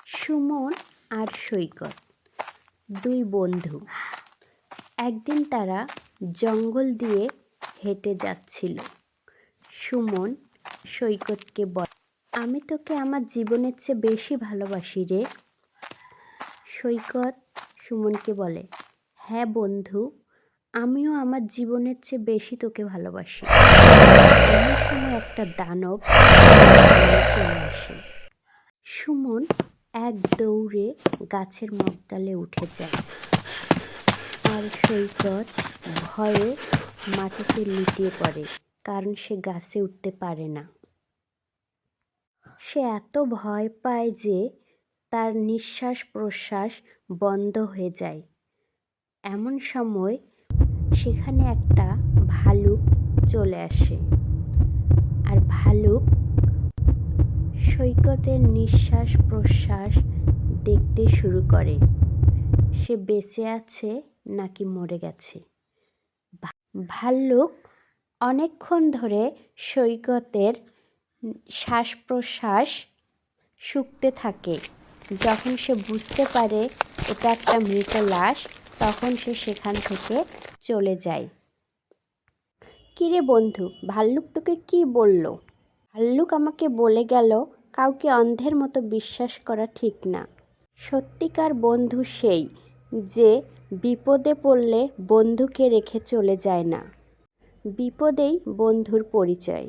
সুমন আর সৈকত দুই বন্ধু। একদিন তারা জঙ্গল দিয়ে হেঁটে যাচ্ছিল। সুমন সৈকতকে বলে, আমি তোকে আমার জীবনের চেয়ে বেশি ভালোবাসি রে। সৈকত সুমনকে বলে, হ্যাঁ বন্ধু, আমিও আমার জীবনের চেয়ে বেশি তোকে ভালোবাসি। এমন সময় একটা দানব চলে আসে। সুমন এক দৌড়ে গাছের মগডালে উঠে যায়, আর সৈকত ভয়ে মাটিতে লুটিয়ে পড়ে, কারণ সে গাছে উঠতে পারে না। সে এত ভয় পায় যে তার নিঃশ্বাস প্রশ্বাস বন্ধ হয়ে যায়। এমন সময় সেখানে একটা ভালুক চলে আসে, আর ভালুক সৈকতের নিঃশ্বাস প্রশ্বাস দেখতে শুরু করে, সে বেঁচে আছে নাকি মরে গেছে। ভাল্লুক অনেকক্ষণ ধরে সৈকতের শ্বাস প্রশ্বাস শুঁকতে থাকে। যখন সে বুঝতে পারে এটা একটা মৃত লাশ, তখন সে সেখান থেকে চলে যায়। কিরে বন্ধু, ভাল্লুক তোকে কি বলল? ভাল্লুক আমাকে বলে গেল, কাউকে অন্ধের মতো বিশ্বাস করা ঠিক না। সত্যিকার বন্ধু সেই যে বিপদে পড়লে বন্ধুকে রেখে চলে যায় না। বিপদেই বন্ধুর পরিচয়।